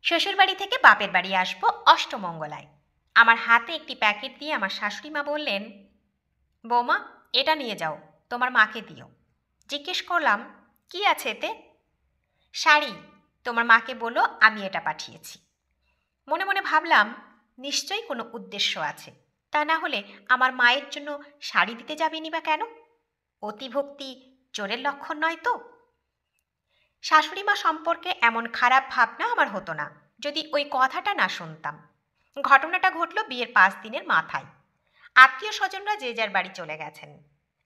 শ্বশুরবাড়ি থেকে বাপের বাড়ি আসবো অষ্টমঙ্গলায়। আমার হাতে একটি প্যাকেট দিয়ে আমার শাশুড়ি মা বললেন, বৌমা, এটা নিয়ে যাও, তোমার মাকে দিও। জিজ্ঞেস করলাম, কি আছে এতে? শাড়ি, তোমার মাকে বলো আমি এটা পাঠিয়েছি। মনে মনে ভাবলাম, নিশ্চয়ই কোনো উদ্দেশ্য আছে, তা না হলে আমার মায়ের জন্য শাড়ি দিতে যাবেনি বা কেন? অতিভক্তি চোরের লক্ষণ নয় তো? শাশুড়ি মা সম্পর্কে এমন খারাপ ভাবনা আমার হতো না যদি ওই কথাটা না শুনতাম। ঘটনাটা ঘটল বিয়ের 5 দিনের মাথায়। আত্মীয় স্বজনরা যে যার বাড়ি চলে গেছেন।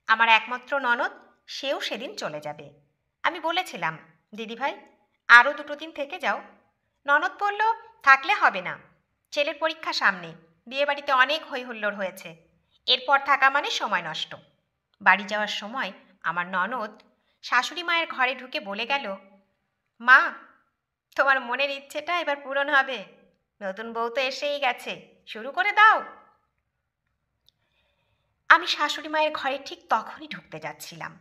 আমার একমাত্র ননদ, সেও সেদিন চলে যাবে। আমি বলেছিলাম, দিদিভাই, আরও 2 দিন থেকে যাও। ননদ বলল, থাকলে হবে না, ছেলের পরীক্ষা সামনে, বিয়ে বাড়িতে অনেক হই হুল্লোড় হয়েছে, এরপর থাকা মানে সময় নষ্ট। বাড়ি যাওয়ার সময় আমার ননদ শাশুড়ি মায়ের ঘরে ঢুকে বলে গেল, মা, তোমার মনের ইচ্ছেটা এবার পূরণ হবে, নতুন বউ তো এসেই গেছে, শুরু করে দাও। আমি শাশুড়ি মায়ের ঘরে ঠিক তখনই ঢুকতে যাচ্ছিলাম।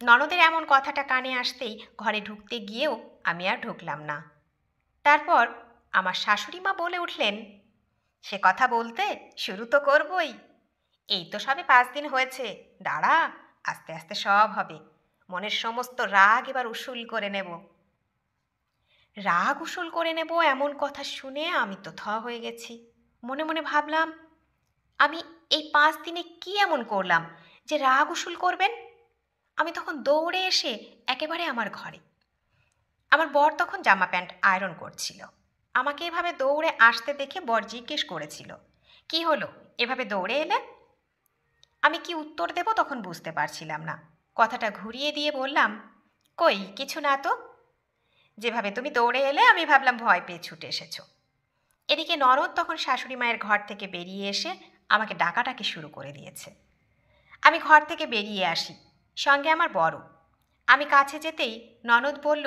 ননদের এমন কথাটা কানে আসতেই ঘরে ঢুকতে গিয়েও আমি আর ঢুকলাম না। তারপর আমার শাশুড়ি মা বলে উঠলেন, সে কথা বলতে শুরু তো করবই, এই তো সবে 5 দিন হয়েছে, দাঁড়া, আস্তে আস্তে সব হবে, মনের সমস্ত রাগ এবার উসুল করে নেব। রাগ উসুল করে নেব এমন কথা শুনে আমি তো থ হয়ে গেছি। মনে মনে ভাবলাম, আমি এই 5 দিনে কি এমন করলাম যে রাগ উসুল করবেন? আমি তখন দৌড়ে এসে একেবারে আমার ঘরে। আমার বর তখন জামা প্যান্ট আয়রন করছিল। আমাকে এভাবে দৌড়ে আসতে দেখে বর জিজ্ঞেস করেছিল, কি হলো, এভাবে দৌড়ে এলে? আমি কি উত্তর দেব তখন বুঝতে পারছিলাম না। কথাটা ঘুরিয়ে দিয়ে বললাম, কই কিছু না তো, যেভাবে তুমি দৌড়ে এলে আমি ভাবলাম ভয় পেয়ে ছুটে এসেছো। এদিকে নরদ তখন শাশুড়ি মায়ের ঘর থেকে বেরিয়ে এসে আমাকে ডাকাডাকি শুরু করে দিয়েছে। আমি ঘর থেকে বেরিয়ে আসি, সঙ্গে আমার বড়। আমি কাছে যেতেই ননদ বলল,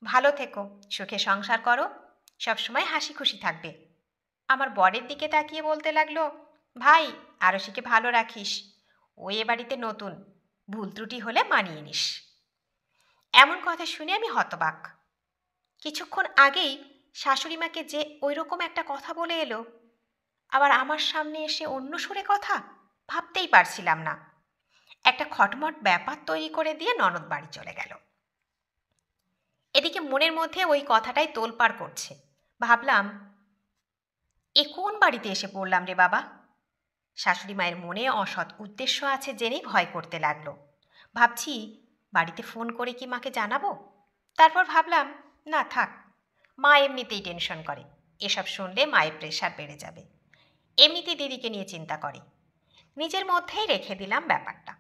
ভালো থেকো, সুখে সংসার করো, সবসময় হাসি খুশি থাকবে। আমার বরের দিকে তাকিয়ে বলতে লাগলো, ভাই, আরশিকে ভালো রাখিস, ও এ বাড়িতে নতুন, ভুল ত্রুটি হলে মানিয়ে নিস। এমন কথা শুনে আমি হতবাক। কিছুক্ষণ আগেই শাশুড়ি মাকে যে ওই রকম একটা কথা বলে এলো, আবার আমার সামনে এসে অন্য সুরে কথা, ভাবতেই পারছিলাম না। একটা খটমট ব্যাপার তৈরি করে দিয়ে ননদ বাড়ি চলে গেল। এদিকে মনের মধ্যে ওই কথাটাই তোলপাড় করছে। ভাবলাম, এ কোন বাড়িতে এসে পড়লাম রে বাবা? শাশুড়ি মায়ের মনে অসৎ উদ্দেশ্য আছে জেনেই ভয় করতে লাগলো। ভাবছি, বাড়িতে ফোন করে কি মাকে জানাবো? তারপর ভাবলাম, না থাক, মা এমনিতেই টেনশন করে, এসব শুনলে মায়ের প্রেশার বেড়ে যাবে, এমনিতেই দিদিকে নিয়ে চিন্তা করে। নিজের মধ্যেই রেখে দিলাম ব্যাপারটা।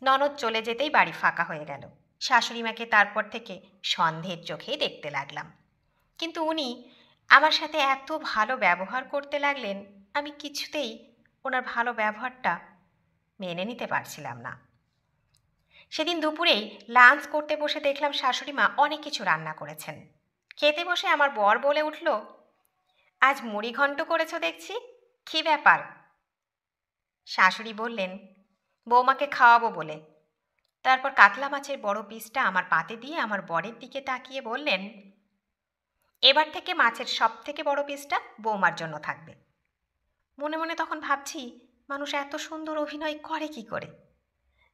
ননদ চলে যেতেই বাড়ি ফাঁকা হয়ে গেল। শাশুড়ি মাকে তারপর থেকে সন্দেহের চোখেই দেখতে লাগলাম। কিন্তু উনি আমার সাথে এত ভালো ব্যবহার করতে লাগলেন, আমি কিছুতেই ওনার ভালো ব্যবহারটা মেনে নিতে পারছিলাম না। সেদিন দুপুরেই লাঞ্চ করতে বসে দেখলাম শাশুড়ি মা অনেক কিছু রান্না করেছেন। খেতে বসে আমার বর বলে উঠল, আজ মুড়ি ঘন্ট করেছ দেখছি, কী ব্যাপার? শাশুড়ি বললেন, বৌমাকে খাওয়াবো বলে। তারপর কাতলা মাছের বড় পিসটা আমার পাতে দিয়ে আমার বরের দিকে তাকিয়ে বললেন, এবার থেকে মাছের সব থেকে বড় পিসটা বৌমার জন্য থাকবে। মনে মনে তখন ভাবছি, মানুষ এত সুন্দর অভিনয় করে কি করে?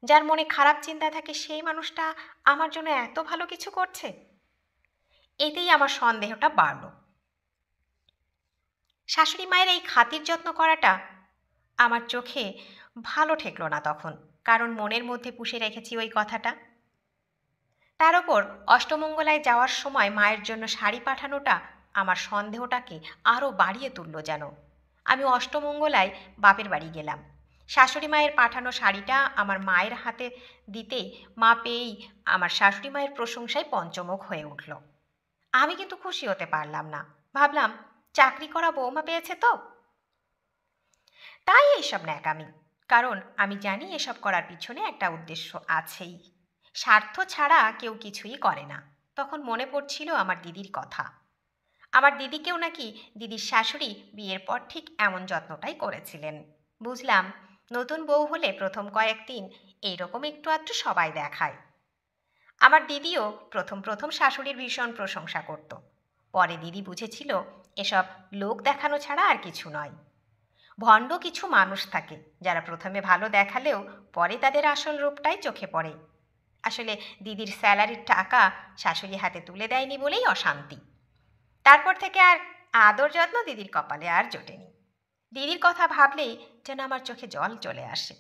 যার মনে খারাপ চিন্তা থাকে সেই মানুষটা আমার জন্য এত ভালো কিছু করছে। এতেই আমার সন্দেহটা বাড়ল। শাশুড়ি মায়ের এই খাতির যত্ন করাটা আমার চোখে ভালো ঠেকলো না তখন, কারণ মনের মধ্যে পুষে রেখেছি ওই কথাটা। তার ওপর অষ্টমঙ্গলায় যাওয়ার সময় মায়ের জন্য শাড়ি পাঠানোটা আমার সন্দেহটাকে আরও বাড়িয়ে তুলল যেন। আমি অষ্টমঙ্গলায় বাপের বাড়ি গেলাম। শাশুড়ি মায়ের পাঠানো শাড়িটা আমার মায়ের হাতে দিতেই মা পেয়েই আমার শাশুড়ি মায়ের প্রশংসায় পঞ্চমুখ হয়ে উঠল। আমি কিন্তু খুশি হতে পারলাম না। ভাবলাম, চাকরি করা বৌমা পেয়েছে তো, তাই এইসব ন্যাকামি। কারণ আমি জানি এসব করার পিছনে একটা উদ্দেশ্য আছেই। স্বার্থ ছাড়া কেউ কিছুই করে না। তখন মনে পড়ছিল আমার দিদির কথা। আমার দিদিকেও নাকি দিদির শাশুড়ি বিয়ের পর ঠিক এমন যত্নটাই করেছিলেন। বুঝলাম, নতুন বউ হলে প্রথম কয়েকদিন এইরকম একটু আধটু সবাই দেখায়। আমার দিদিও প্রথম প্রথম শাশুড়ির ভীষণ প্রশংসা করত। পরে দিদি বুঝেছিল এসব লোক দেখানো ছাড়া আর কিছু নয়। ভণ্ড কিছু মানুষ থাকে যারা প্রথমে ভালো দেখালেও পরে তাদের আসল রূপটাই চোখে পড়ে। আসলে দিদির স্যালারির টাকা শাশুড়ি হাতে তুলে দেয়নি বলেই অশান্তি। তারপর থেকে আর আদর যত্ন দিদির কপালে আর জোটেনি। দিদির কথা ভাবলেই যেন আমার চোখে জল চলে আসে।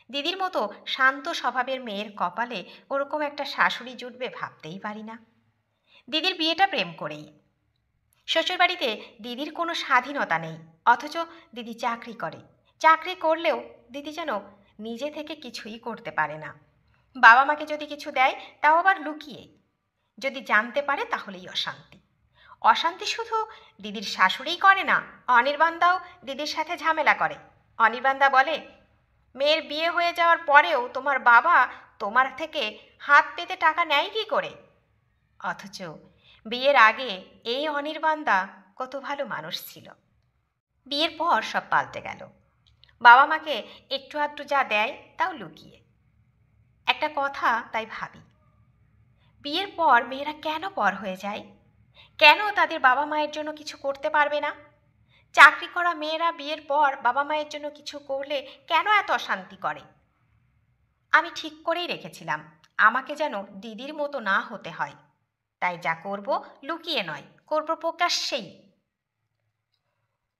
দিদির মতো শান্ত স্বভাবের মেয়ের কপালে ওরকম একটা শাশুড়ি জুটবে ভাবতেই পারি না। দিদির বিয়েটা প্রেম করেই। শ্বশুরবাড়িতে দিদির কোনো স্বাধীনতা নেই, অথচ দিদি চাকরি করে। চাকরি করলেও দিদি যেন নিজে থেকে কিছুই করতে পারে না। বাবা মাকে যদি কিছু দেয় তাও আবার লুকিয়ে, যদি জানতে পারে তাহলেই অশান্তি। অশান্তি শুধু দিদির শাশুড়িই করে না, অনির্বাণদাও দিদির সাথে ঝামেলা করে। অনির্বাণদা বলে, মেয়ের বিয়ে হয়ে যাওয়ার পরেও তোমার বাবা তোমার থেকে হাত পেতে টাকা নেয় কী করে? অথচ বিয়ের আগে এই অনির্বাণদা কত ভালো মানুষ ছিল। বিয়ের পর সব পাল্টে গেল। বাবা মাকে একটু আধটু যা দেয় তাও লুকিয়ে। একটা কথা তাই ভাবি, বিয়ের পর মেয়েরা কেন পর হয়ে যায়? কেন তাদের বাবা মায়ের জন্য কিছু করতে পারবে না? চাকরি করা মেয়েরা বিয়ের পর বাবা মায়ের জন্য কিছু করলে কেন এত অশান্তি করে? আমি ঠিক করেই রেখেছিলাম আমাকে যেন দিদির মতো না হতে হয়। তাই যা করব লুকিয়ে নয়, করব প্রকাশ্যেই।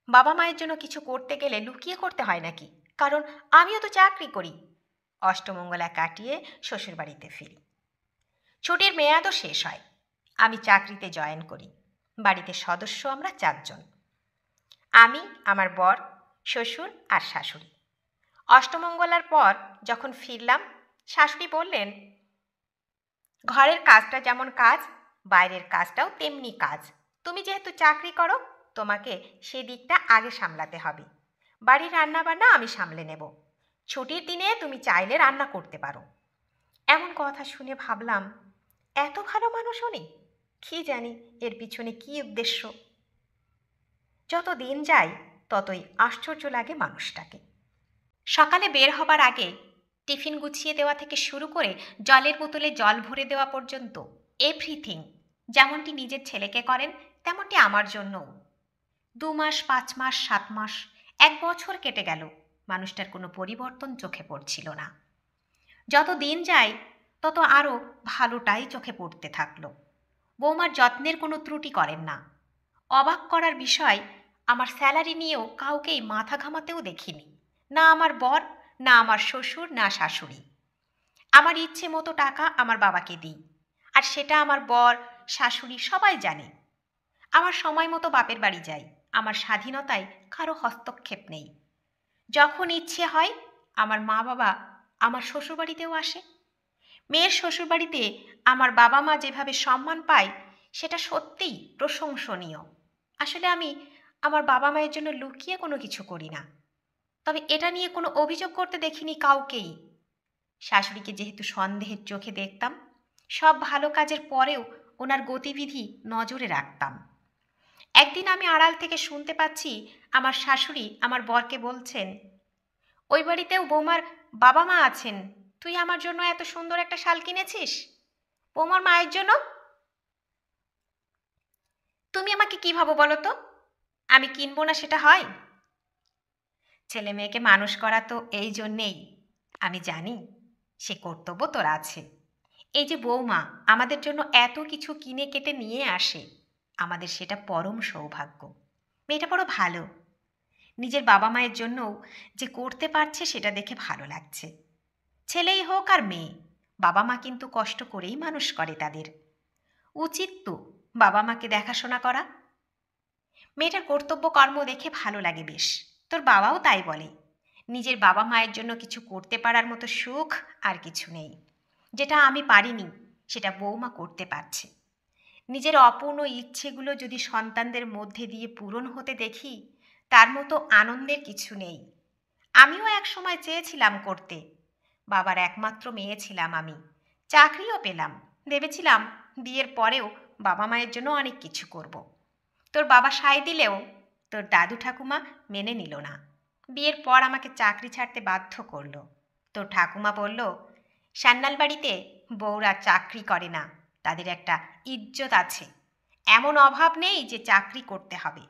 বাবা মায়ের জন্য কিছু করতে গেলে লুকিয়ে করতে হয় নাকি? কারণ আমিও তো চাকরি করি। অষ্টমঙ্গলা কাটিয়ে শ্বশুরবাড়িতে ফিরি। ছুটির মেয়াদও শেষ হয়। আমি চাকরিতে জয়েন করি। বাড়িতে সদস্য আমরা 4 জন। আমি, আমার বর, শ্বশুর আর শাশুড়ি। অষ্টমঙ্গলার পর যখন ফিরলাম, শাশুড়ি বললেন, ঘরের কাজটা যেমন কাজ, বাইরের কাজটাও তেমনি কাজ। তুমি যেহেতু চাকরি করো, তোমাকে সেদিকটা আগে সামলাতে হবে। বাড়ির রান্নাবান্না আমি সামলে নেব। ছুটির দিনে তুমি চাইলে রান্না করতে পারো। এমন কথা শুনে ভাবলাম, এত ভালো মানুষ উনি? কি জানি এর পিছনে কি উদ্দেশ্য। যত দিন যায় ততই আশ্চর্য লাগে মানুষটাকে। সকালে বের হবার আগে টিফিন গুছিয়ে দেওয়া থেকে শুরু করে জলের বোতলে জল ভরে দেওয়া পর্যন্ত এভরিথিং যেমনটি নিজের ছেলেকে করেন তেমনটি আমার জন্যও। 2 মাস, 5 মাস, 7 মাস, 1 বছর কেটে গেল, মানুষটার কোনো পরিবর্তন চোখে পড়ছিল না। যত দিন যায় তত আরও ভালোটাই চোখে পড়তে থাকলো। বৌমার যত্নের কোনো ত্রুটি করেন না। অবাক করার বিষয়, আমার স্যালারি নিয়েও কাউকেই মাথা ঘামাতেও দেখিনি। না আমার বর, না আমার শ্বশুর, না শাশুড়ি। আমার ইচ্ছে মতো টাকা আমার বাবাকে দিই, আর সেটা আমার বর, শাশুড়ি সবাই জানে। আমার সময় মতো বাপের বাড়ি যাই। আমার স্বাধীনতায় কারো হস্তক্ষেপ নেই। যখন ইচ্ছে হয় আমার মা বাবা আমার শ্বশুরবাড়িতেও আসে। মেয়ের শ্বশুরবাড়িতে আমার বাবা মা যেভাবে সম্মান পায় সেটা সত্যিই প্রশংসনীয়। আসলে আমি আমার বাবা মায়ের জন্য লুকিয়ে কোনো কিছু করি না, তবে এটা নিয়ে কোনো অভিযোগ করতে দেখিনি কাউকেই। শাশুড়িকে যেহেতু সন্দেহের চোখে দেখতাম, সব ভালো কাজের পরেও ওনার গতিবিধি নজরে রাখতাম। একদিন আমি আড়াল থেকে শুনতে পাচ্ছি আমার শাশুড়ি আমার বরকে বলছেন, ওই বাড়িতেও বৌমার বাবা মা আছেন, তুই আমার জন্য এত সুন্দর একটা শাল কিনেছিস, বৌমার মায়ের জন্য? তুমি আমাকে কি ভাবো বলো তো? আমি কিনবো না সেটা হয়? ছেলে মেয়েকে মানুষ করা তো এই জন্যেই। আমি জানি সে কর্তব্য তোর আছে। এই যে বৌমা আমাদের জন্য এত কিছু কিনে কেটে নিয়ে আসে, আমাদের সেটা পরম সৌভাগ্য। মেয়েটা বড় ভালো। নিজের বাবা মায়ের জন্যও যে করতে পারছে সেটা দেখে ভালো লাগছে। ছেলেই হোক আর মেয়ে, বাবা মা কিন্তু কষ্ট করেই মানুষ করে তাদের। উচিত তো বাবা মাকে দেখাশোনা করা। মেয়েটার কর্তব্য কর্ম দেখে ভালো লাগে বেশ। তোর বাবাও তাই বলে। নিজের বাবা মায়ের জন্য কিছু করতে পারার মতো সুখ আর কিছু নেই। যেটা আমি পারিনি সেটা বৌমা করতে পারছে। নিজের অপূর্ণ ইচ্ছেগুলো যদি সন্তানদের মধ্যে দিয়ে পূরণ হতে দেখি, তার মতো আনন্দের কিছু নেই। আমিও এক সময় চেয়েছিলাম করতে। বাবার একমাত্র মেয়ে ছিলাম আমি। চাকরিও পেলাম। ভেবেছিলাম বিয়ের পরেও বাবা মায়ের জন্য অনেক কিছু করব। তোর বাবা সায় দিলেও তোর দাদু ঠাকুমা মেনে নিল না। বিয়ের পর আমাকে চাকরি ছাড়তে বাধ্য করলো। তোর ঠাকুমা বলল, সান্যাল বাড়িতে বউরা চাকরি করে না, তাদের একটা ইজ্জত আছে। এমন অভাব নেই যে চাকরি করতে হবে।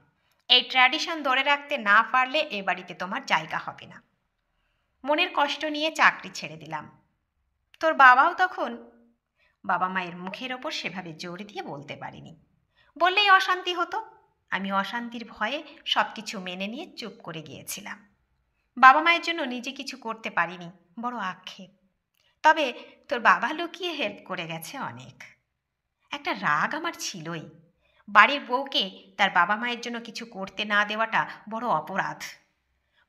এই ট্র্যাডিশন ধরে রাখতে না পারলে এ বাড়িতে তোমার জায়গা হবে না। মনের কষ্ট নিয়ে চাকরি ছেড়ে দিলাম। তোর বাবাও তখন। বাবা মায়ের মুখের ওপর সেভাবে জোর দিয়ে বলতে পারিনি। বললেই অশান্তি হতো। আমি অশান্তির ভয়ে সব কিছু মেনে নিয়ে চুপ করে গিয়েছিলাম। বাবা মায়ের জন্য নিজে কিছু করতে পারিনি, বড় আক্ষেপ। তবে তোর বাবা লুকিয়ে হেল্প করে গেছে অনেক। একটা রাগ আমার ছিলই। বাড়ির বউকে তার বাবা মায়ের জন্য কিছু করতে না দেওয়াটা বড় অপরাধ।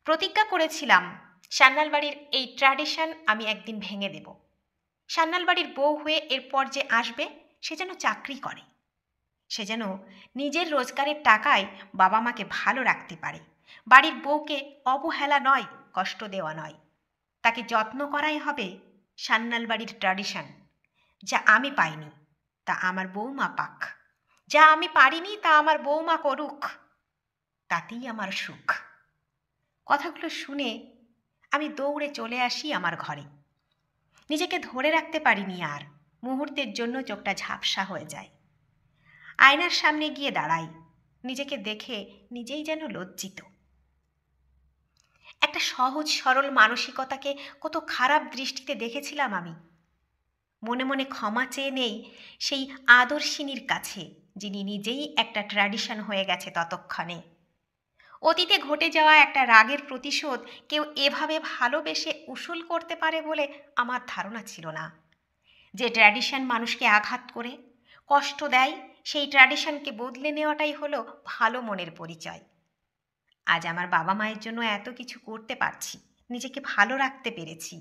প্রতিজ্ঞা করেছিলাম সান্যাল বাড়ির এই ট্র্যাডিশন আমি একদিন ভেঙে দেব। সান্যাল বাড়ির বউ হয়ে এরপর যে আসবে সে যেন চাকরি করে, সে যেন নিজের রোজগারের টাকায় বাবা মাকে ভালো রাখতে পারে। বাড়ির বউকে অবহেলা নয়, কষ্ট দেওয়া নয়, তাকে যত্ন করাই হবে সান্যাল বাড়ির ট্র্যাডিশন। যা আমি পাইনি তা আমার বৌমা পাক, যা আমি পারিনি তা আমার বৌমা করুক, তাতেই আমার সুখ। কথাগুলো শুনে আমি দৌড়ে চলে আসি আমার ঘরে। নিজেকে ধরে রাখতে পারিনি আর। মুহূর্তের জন্য চোখটা ঝাপসা হয়ে যায়। আয়নার সামনে গিয়ে দাঁড়াই। নিজেকে দেখে নিজেই যেন লজ্জিত। একটা সহজ সরল মানসিকতাকে কত খারাপ দৃষ্টিতে দেখেছিলাম আমি। মনে মনে ক্ষমা চেয়ে নেই সেই আদর্শিনীর কাছে, যিনি নিজেই একটা ট্র্যাডিশন হয়ে গেছে ততক্ষণে। অতীতে ঘটে যাওয়া একটা রাগের প্রতিশোধ কেউ এভাবে ভালোবেসে উসুল করতে পারে বলে আমার ধারণা ছিল না। যে ট্র্যাডিশন মানুষকে আঘাত করে কষ্ট দেয়, সেই ট্র্যাডিশনকে বদলে নেওয়াটাই হলো ভালো মনের পরিচয়। আজ আমার বাবা মায়ের জন্য এত কিছু করতে পারছি, নিজেকে ভালো রাখতে পেরেছি,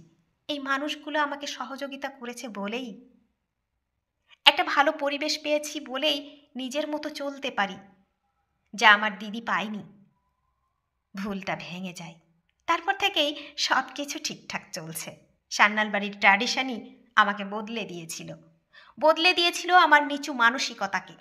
এই মানুষগুলো আমাকে সহযোগিতা করেছে বলেই। একটা ভালো পরিবেশ পেয়েছি বলেই নিজের মতো চলতে পারি, যা আমার দিদি পায়নি। ভুলটা ভেঙে যায়, তারপর থেকেই সব কিছু ঠিকঠাক চলছে। সান্যাল বাড়ির ট্র্যাডিশনই আমাকে বদলে দিয়েছিল আমার নিচু মানসিকতাকে।